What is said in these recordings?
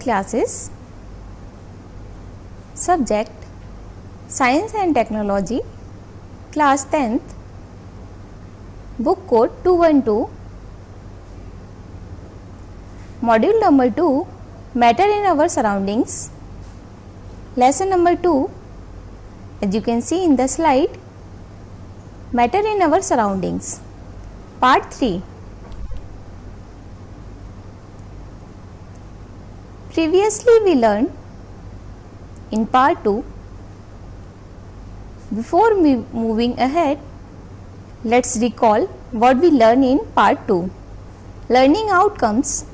classes. Subject Science and Technology, Class 10th, Book Code 212. Module number 2, Matter in our surroundings. Lesson number 2, as you can see in the slide, Matter in our surroundings. Part 3. Previously we learned in part 2. Before moving ahead, let's recall what we learned in part 2. Learning outcomes.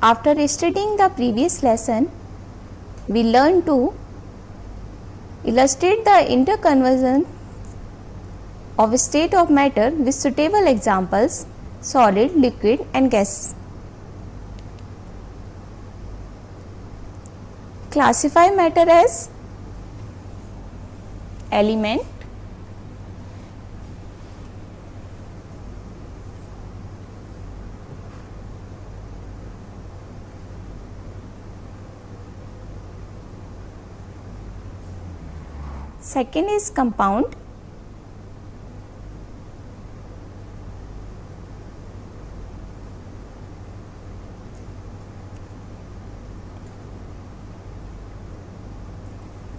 After studying the previous lesson, we learned to illustrate the interconversion of a state of matter with suitable examples: solid, liquid and gas. Classify matter as element, second is compound,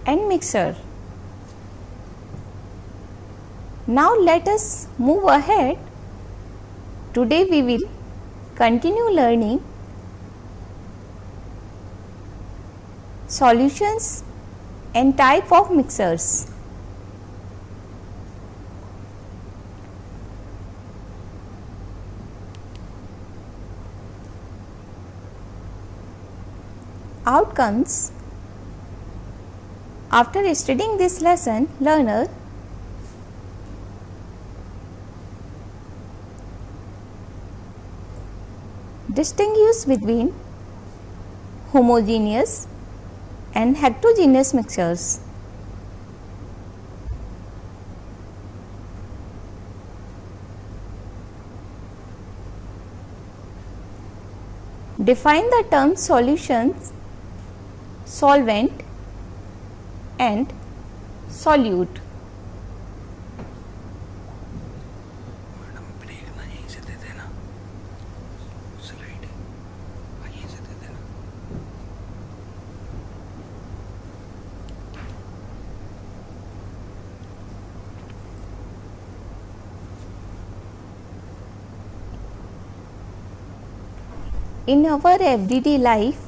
and mixture. Now let us move ahead. Today we will continue learning solutions and type of mixers. Outcomes. After studying this lesson, learner distinguish between homogeneous and heterogeneous mixtures. Define the terms solutions, solvent and solute. In our everyday life,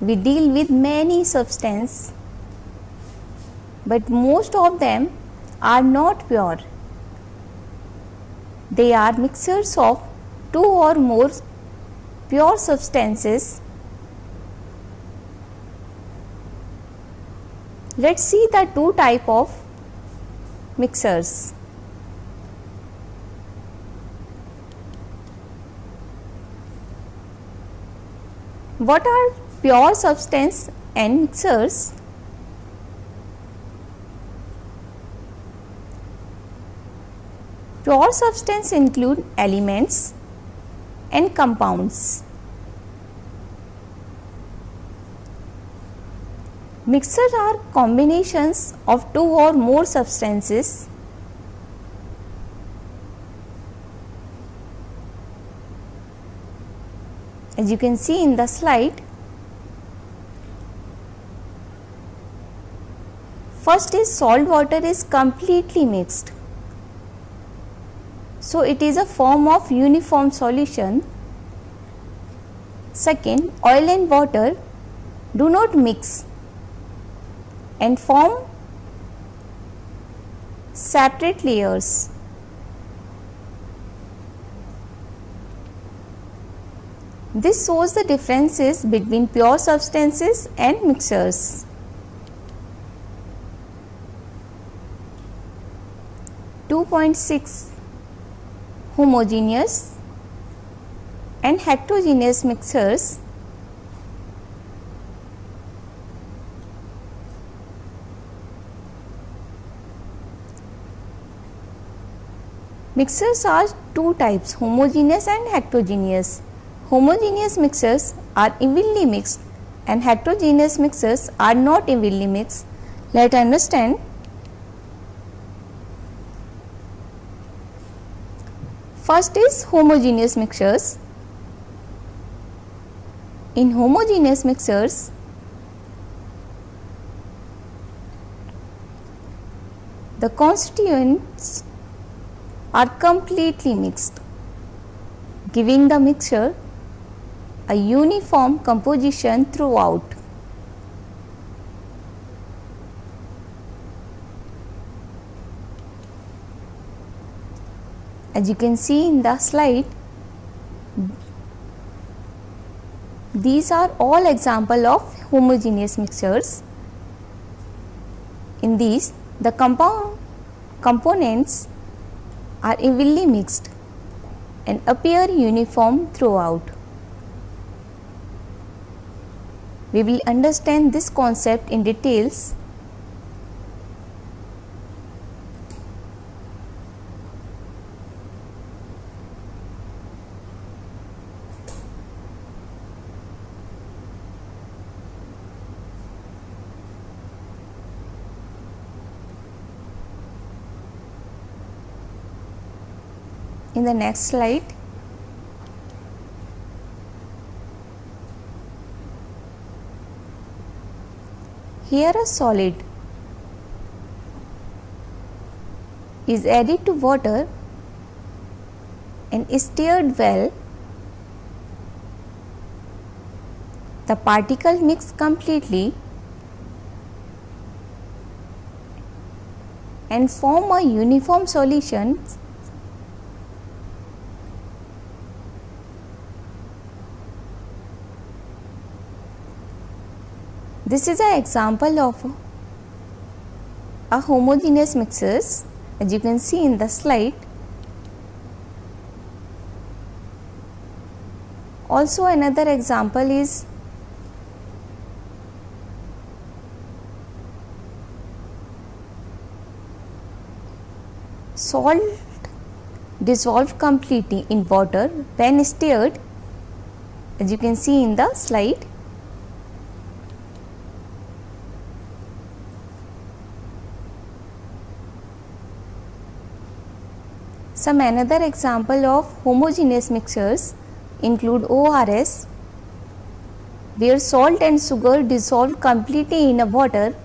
we deal with many substances, but most of them are not pure. They are mixtures of two or more pure substances. Let's see the two types of mixtures. What are pure substance and mixtures? Pure substance include elements and compounds. Mixtures are combinations of two or more substances. As you can see in the slide, first is salt water is completely mixed, so it is a form of uniform solution. Second, oil and water do not mix and form separate layers. This shows the differences between pure substances and mixtures. (2.6) Homogeneous and heterogeneous mixtures. Mixtures are two types, homogeneous and heterogeneous. Homogeneous mixtures are evenly mixed and heterogeneous mixtures are not evenly mixed. Let us understand. First is homogeneous mixtures. In homogeneous mixtures, the constituents are completely mixed, giving the mixture a uniform composition throughout. As you can see in the slide, these are all examples of homogeneous mixtures. In these, the components are evenly mixed and appear uniform throughout. We will understand this concept in details. In the next slide, here a solid is added to water and stirred well. The particles mix completely and form a uniform solution. This is an example of a homogeneous mixtures, as you can see in the slide. Also another example is salt dissolved completely in water when stirred, as you can see in the slide. Some another example of homogeneous mixtures include ORS, where salt and sugar dissolve completely in a water.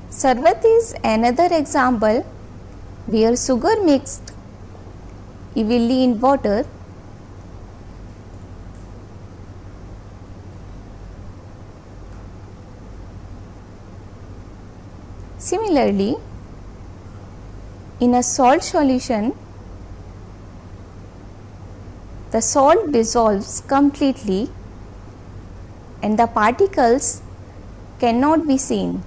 Sarbat is another example where sugar mixed evenly in water. Similarly, in a salt solution, the salt dissolves completely and the particles cannot be seen.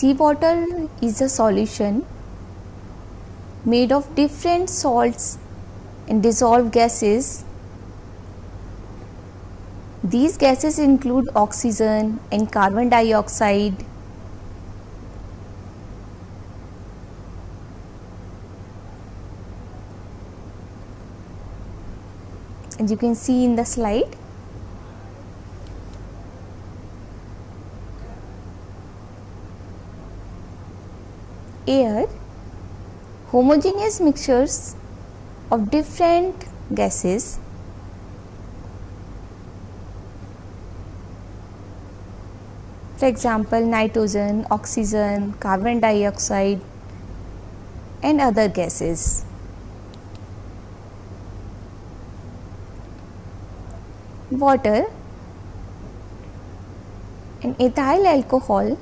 Seawater is a solution made of different salts and dissolved gases. These gases include oxygen and carbon dioxide. As you can see in the slide, air, homogeneous mixtures of different gases. For example, nitrogen, oxygen, carbon dioxide and other gases. Water and ethyl alcohol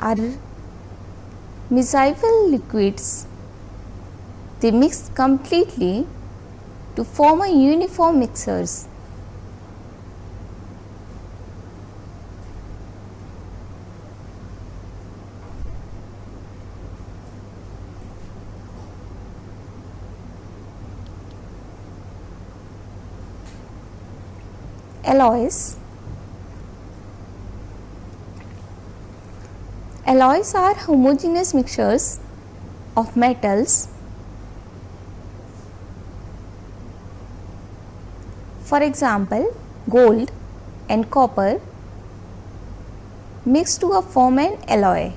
are miscible liquids. They mix completely to form a uniform mixtures. Alloys. Alloys are homogeneous mixtures of metals. For example, gold and copper mixed to form an alloy.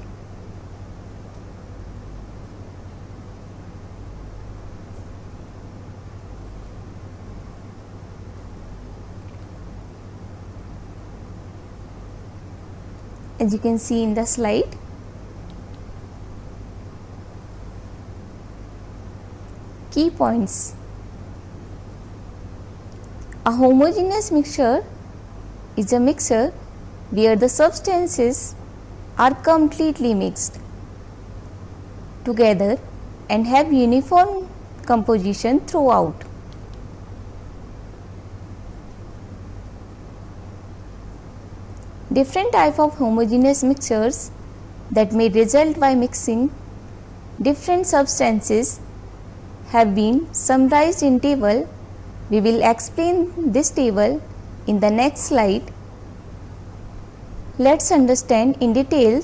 As you can see in the slide, key points. A homogeneous mixture is a mixture where the substances are completely mixed together and have uniform composition throughout. Different types of homogeneous mixtures that may result by mixing different substances have been summarized in table. We will explain this table in the next slide. Let's understand in detail.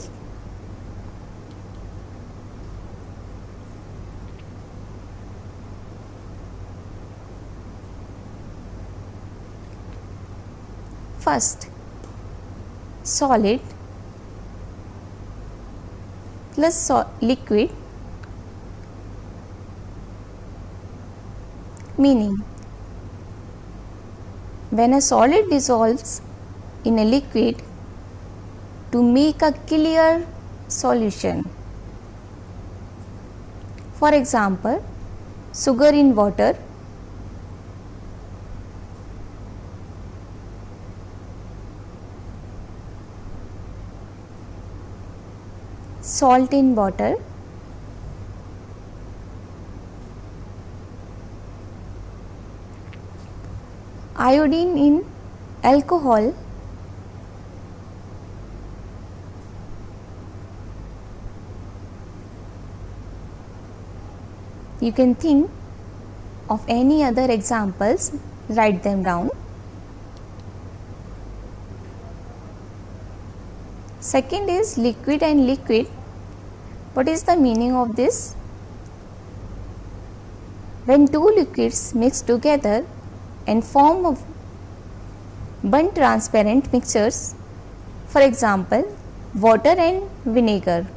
First, solid plus liquid, meaning when a solid dissolves in a liquid to make a clear solution. For example, sugar in water, salt in water, iodine in alcohol, you can think of any other examples, write them down. Second is liquid and liquid. What is the meaning of this? When two liquids mix together and form of one transparent mixtures, for example, water and vinegar.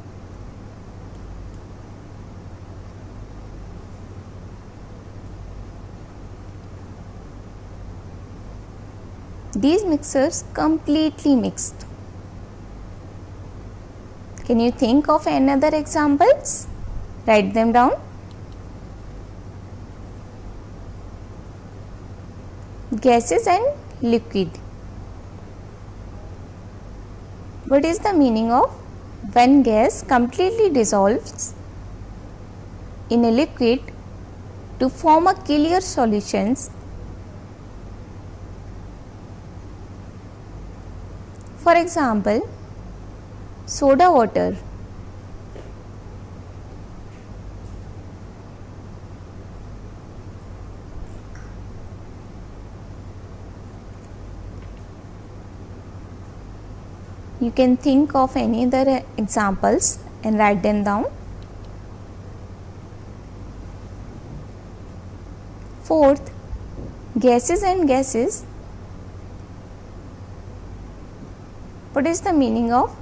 These mixtures completely mixed. Can you think of another examples? Write them down. Gases and liquid. What is the meaning of when gas completely dissolves in a liquid to form a clear solutions? For example, soda water. You can think of any other examples and write them down. Fourth, gases and gases. What is the meaning of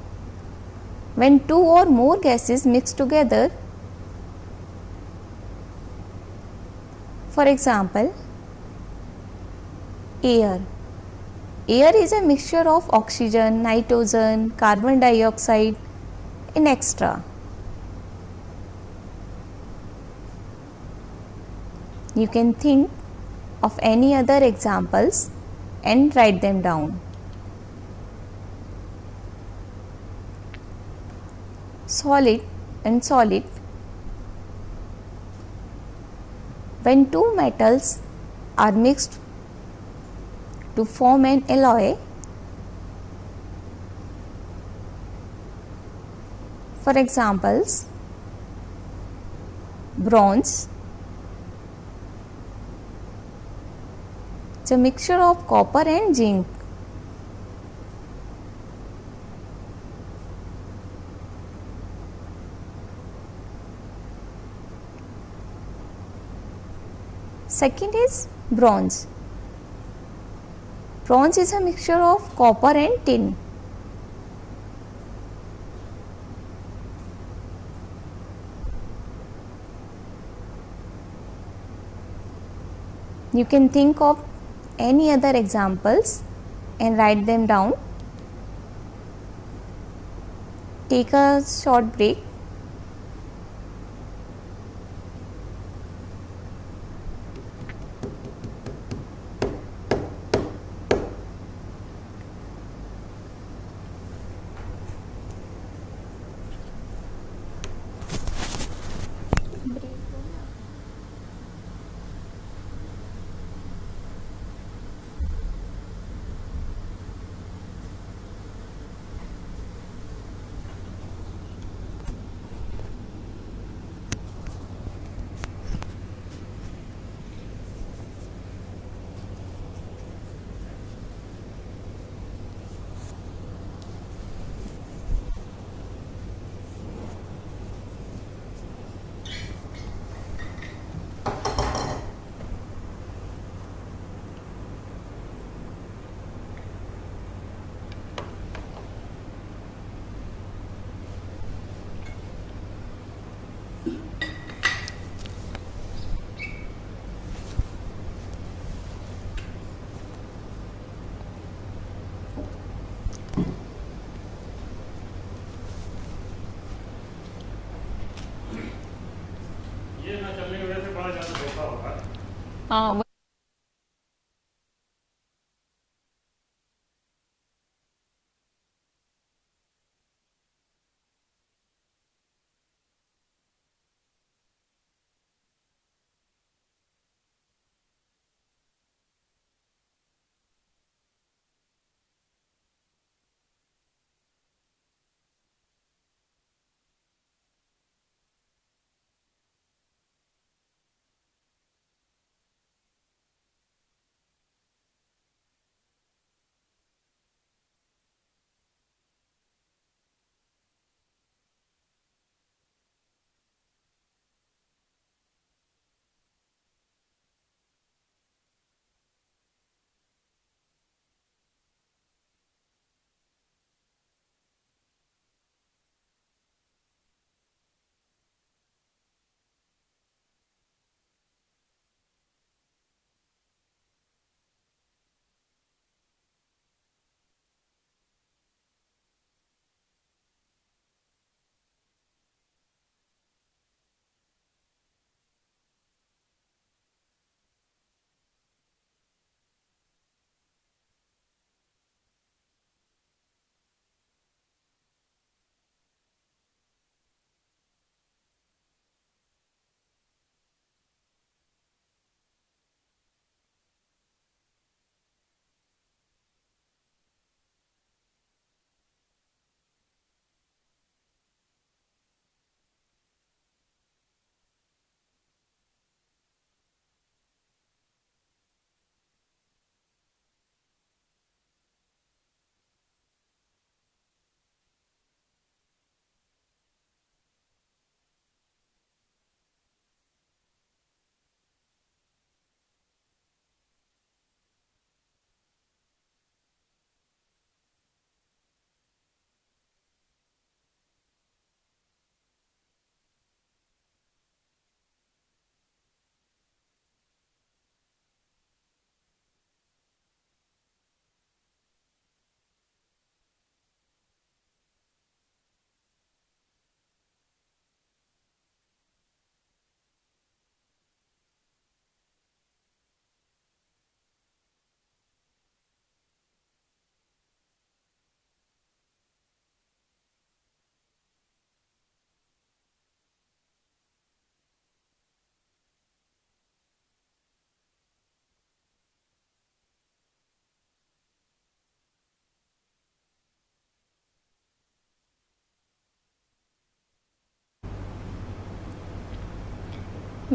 when two or more gases mix together? For example, air. Air is a mixture of oxygen, nitrogen, carbon dioxide and etc. You can think of any other examples and write them down. Solid and solid. When two metals are mixed to form an alloy. For examples, bronze, it's a mixture of copper and zinc. Second is bronze. Bronze is a mixture of copper and tin. You can think of any other examples and write them down. Take a short break. ये ना चलने की वजह से बड़ा ज़्यादा धोखा होगा। हाँ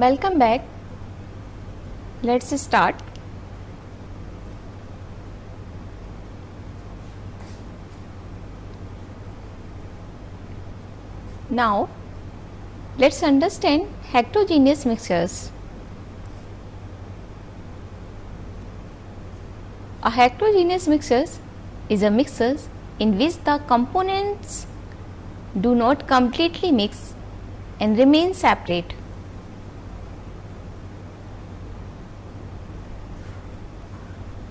Welcome back. Let's start. Now, let's understand heterogeneous mixtures. A heterogeneous mixture is a mixture in which the components do not completely mix and remain separate.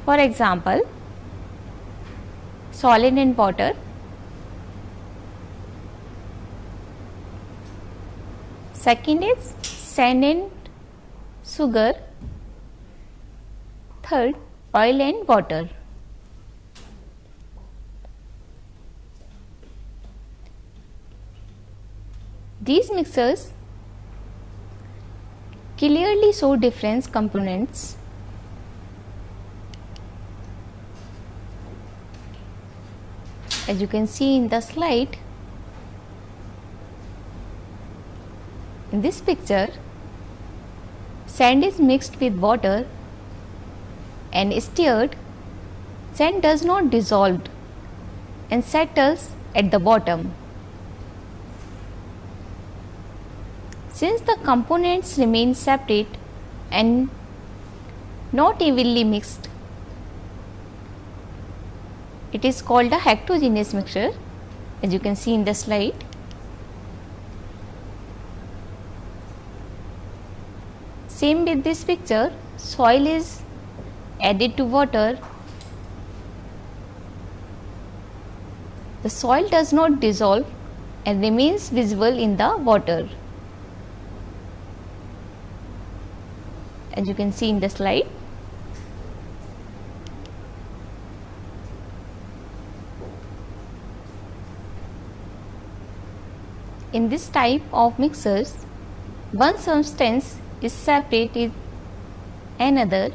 For example, solid and water, second is sand and sugar, third oil and water. These mixtures clearly show different components. As you can see in the slide, in this picture, sand is mixed with water and stirred. Sand does not dissolve and settles at the bottom. Since the components remain separate and not evenly mixed, it is called a heterogeneous mixture, as you can see in the slide. Same with this picture, soil is added to water. The soil does not dissolve and remains visible in the water, as you can see in the slide. In this type of mixers, one substance is separate with another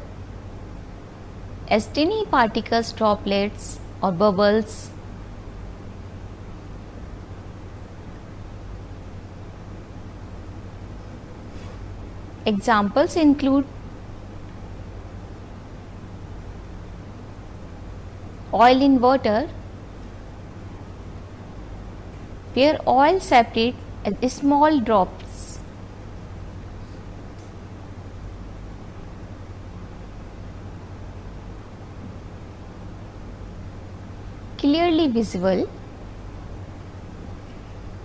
as tiny particles, droplets or bubbles. Examples include oil in water, where oil separates as small drops. Clearly visible,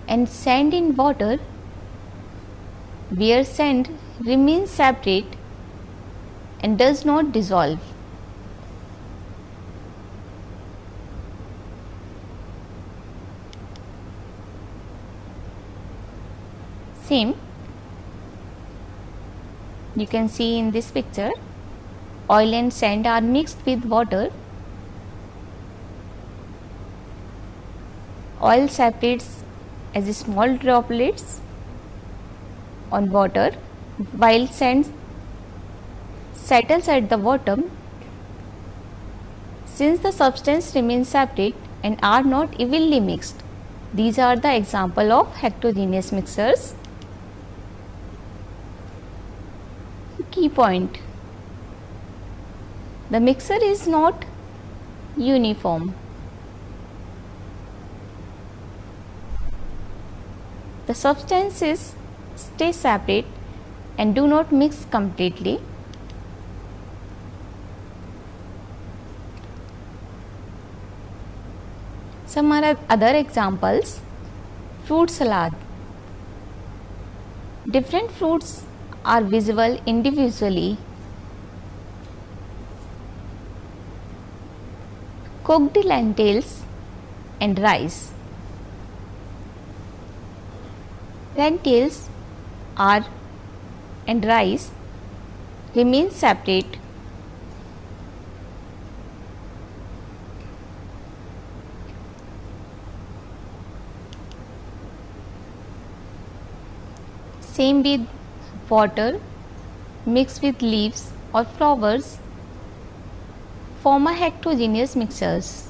and sand in water, where sand remains separate and does not dissolve. Same, you can see in this picture, oil and sand are mixed with water. Oil separates as small droplets on water, while sand settles at the bottom. Since the substance remains separate and are not evenly mixed, these are the example of heterogeneous mixtures. Key point: the mixture is not uniform. The substances stay separate and do not mix completely. Some are other examples: fruit salad. Different fruits are visible individually. Cooked lentils and rice. Lentils are and rice remain separate. Same with water mixed with leaves or flowers form a heterogeneous mixtures.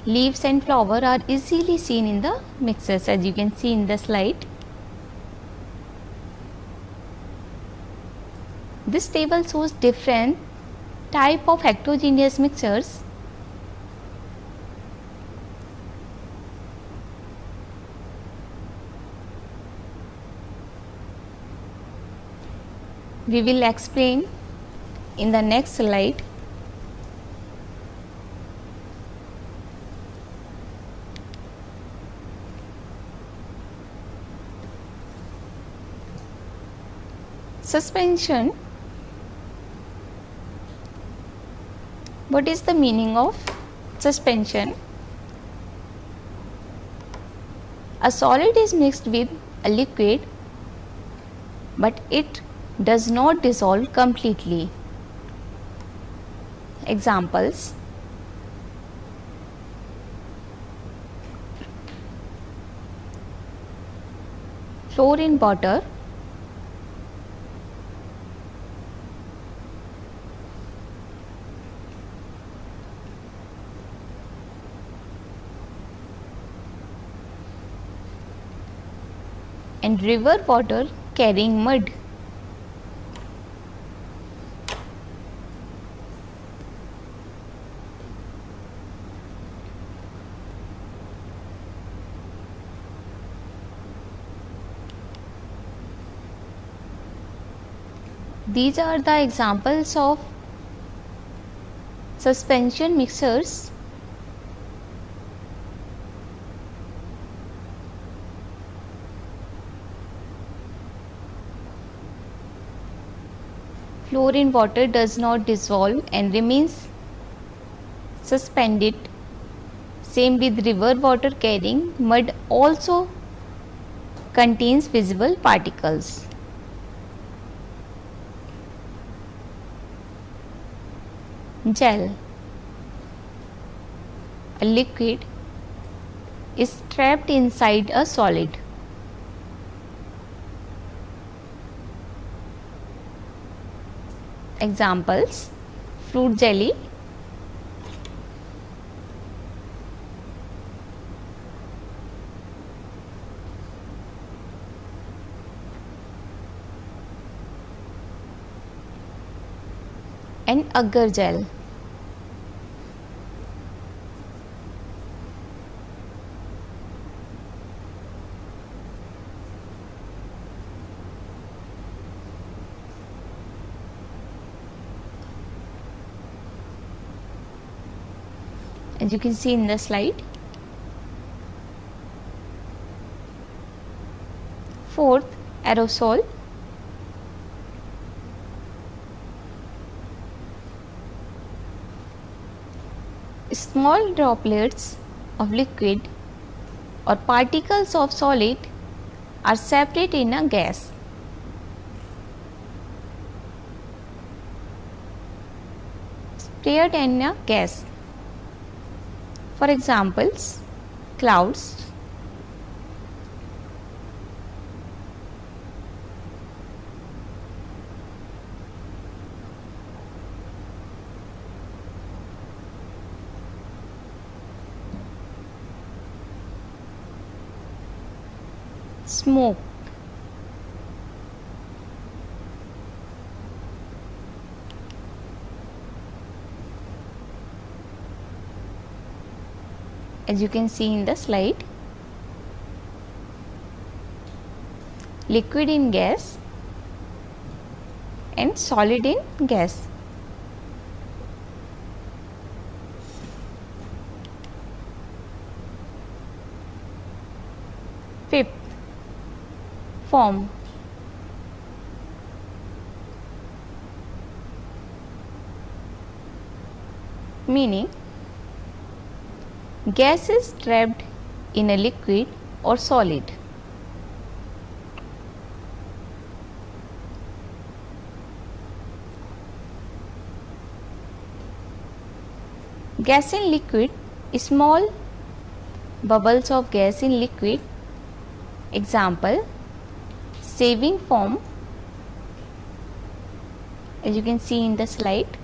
Leaves and flower are easily seen in the mixtures, as you can see in the slide. This table shows different type of heterogeneous mixtures. We will explain in the next slide. Suspension. What is the meaning of suspension? A solid is mixed with a liquid, but it does not dissolve completely. Examples: flour in water, and river water carrying mud. These are the examples of suspension mixers. Flour in water does not dissolve and remains suspended. Same with river water carrying mud, also contains visible particles. Gel. A liquid is trapped inside a solid. Examples: fruit jelly, and agar gel. As you can see in the slide. Fourth, aerosol. Small droplets of liquid or particles of solid are separate in a gas. Sprayed in a gas. For examples, clouds, smoke, as you can see in the slide. Liquid in gas and solid in gas. Fifth, foam. Meaning, gas is trapped in a liquid or solid. Gas in liquid, small bubbles of gas in liquid. Example, shaving foam, as you can see in the slide.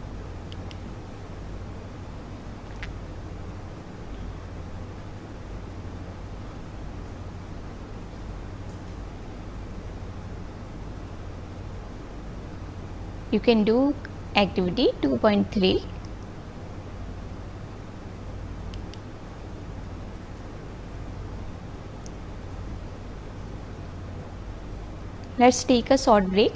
You can do activity 2.3. Let's take a short break.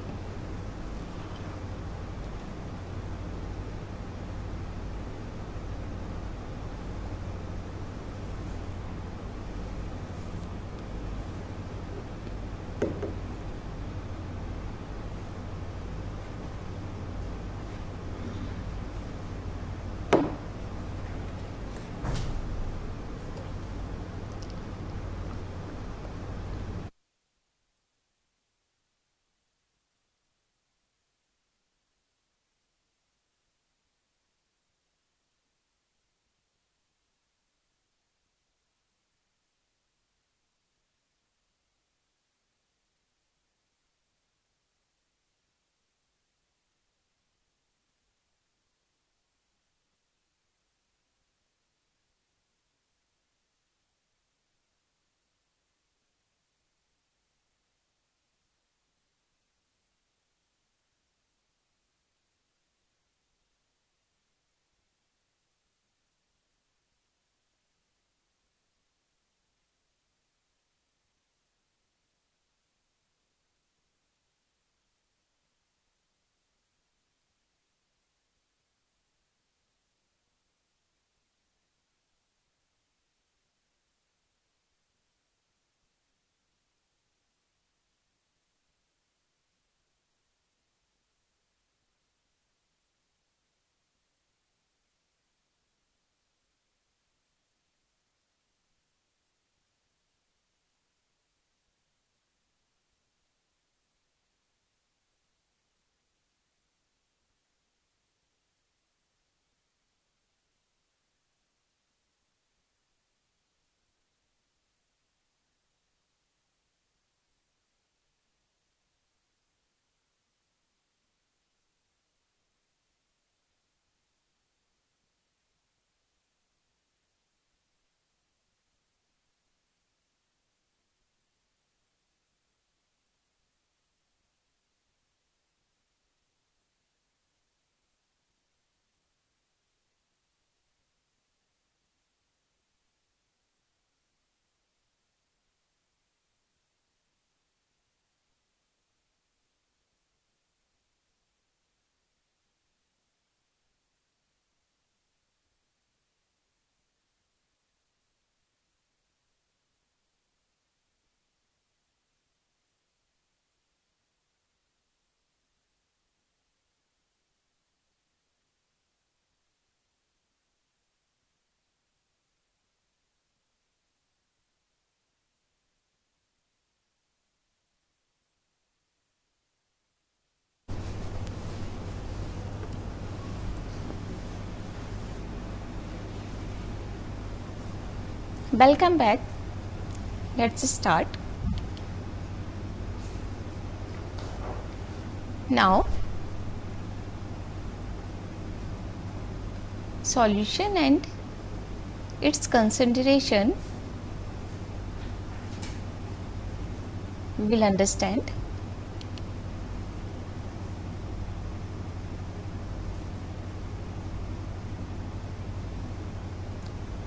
Welcome back. Let's start. Now, solution and its consideration we will understand.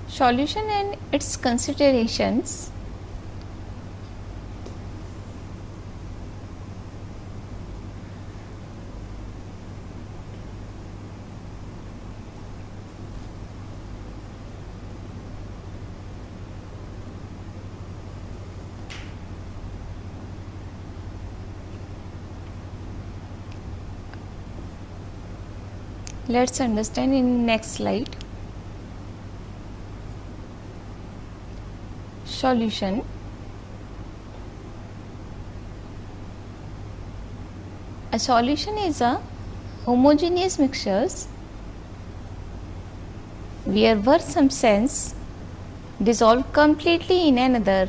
Solution and its considerations. Let's understand in next slide. Solution. A solution is a homogeneous mixtures where one substance dissolved completely in another.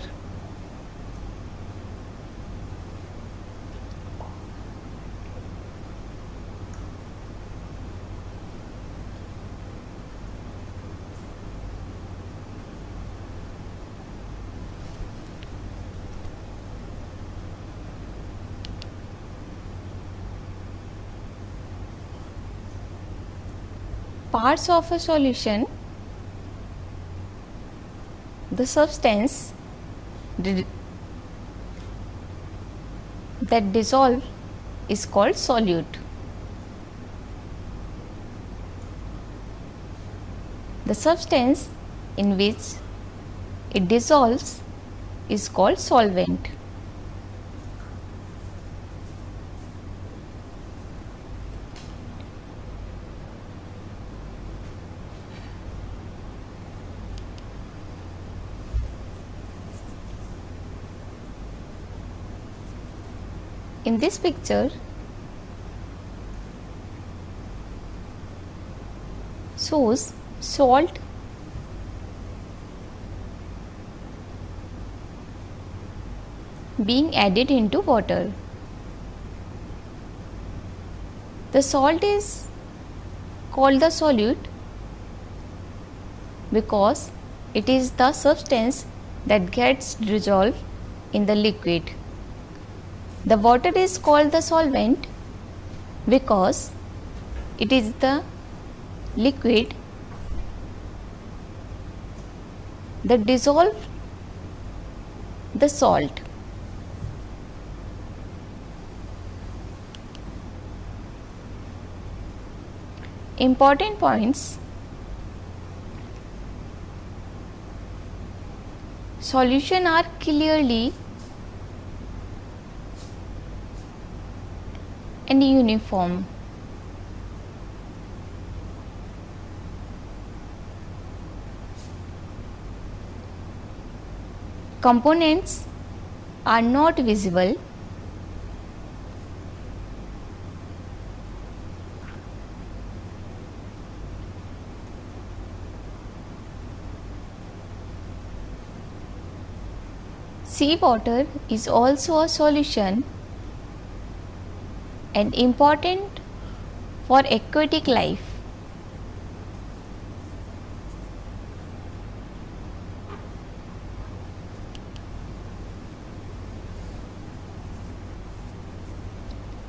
parts of a solution, the substance that dissolve is called solute. The substance in which it dissolves is called solvent. In this picture shows salt being added into water. The salt is called the solute because it is the substance that gets dissolved in the liquid. The water is called the solvent because it is the liquid that dissolves the salt. Important points: solutions are clearly and uniform. Components are not visible. Seawater is also a solution and important for aquatic life.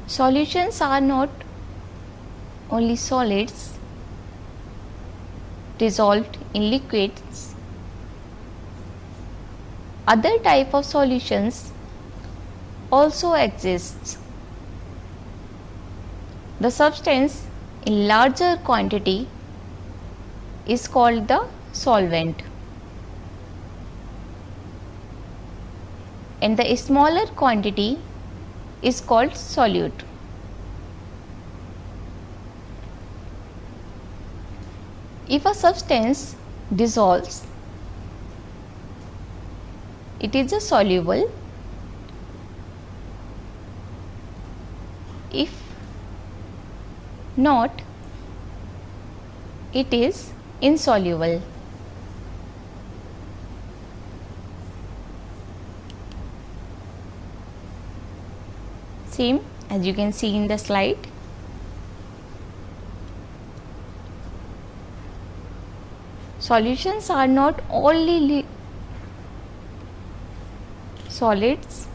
Solutions are not only solids dissolved in liquids. Other type of solutions also exists. The substance in larger quantity is called the solvent, and the smaller quantity is called solute. If a substance dissolves, it is a soluble. If not, it is insoluble. Same as you can see in the slide. Solutions are not only solids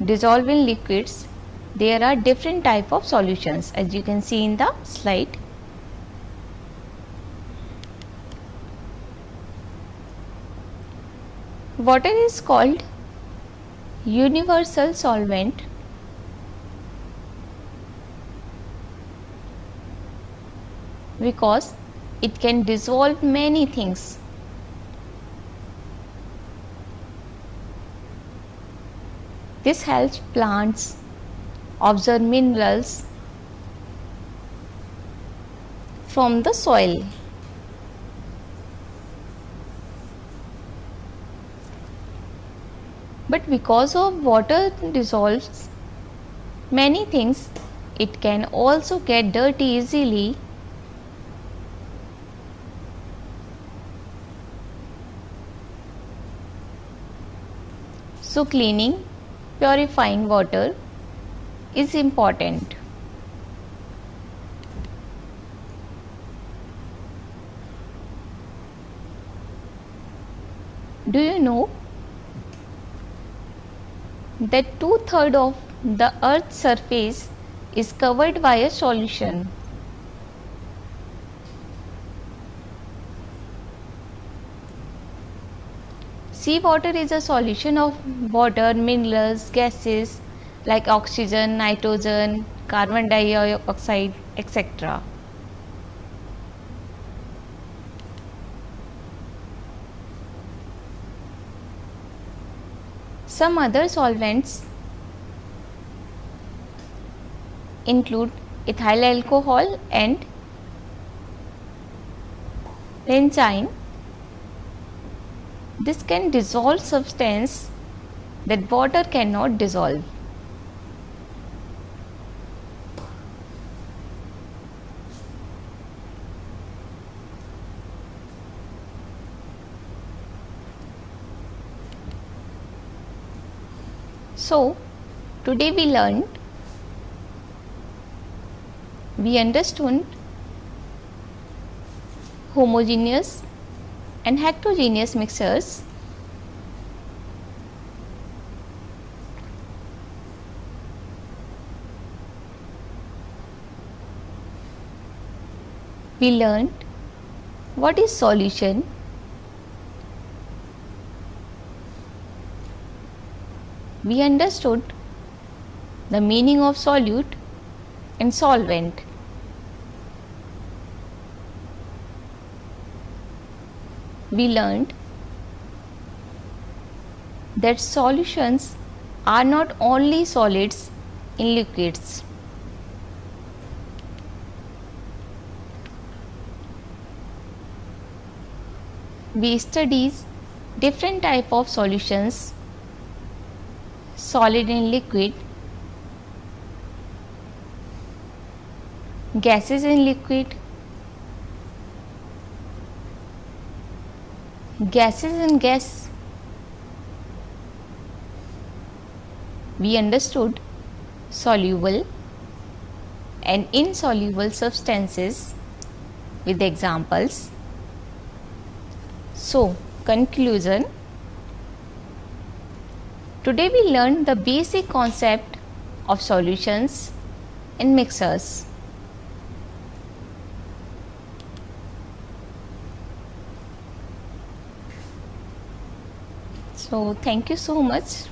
dissolved in liquids. There are different type of solutions as you can see in the slide. Water is called universal solvent because it can dissolve many things. This helps plants absorb minerals from the soil. But because of water dissolves many things, it can also get dirty easily. So cleaning, purifying water is important. Do you know that 2/3 of the Earth's surface is covered by a solution? Seawater is a solution of water, minerals, gases like oxygen, nitrogen, carbon dioxide, etc. Some other solvents include ethyl alcohol and benzene. This can dissolve substance that water cannot dissolve. So, today we understood homogeneous and heterogeneous mixtures. We learned what is solution, we understood the meaning of solute and solvent. We learned that solutions are not only solids in liquids. We studied different type of solutions, solid and liquid, gases in liquid, gases in gas. We understood soluble and insoluble substances with examples. So, conclusion. Today we learned the basic concept of solutions and mixers. So, thank you so much.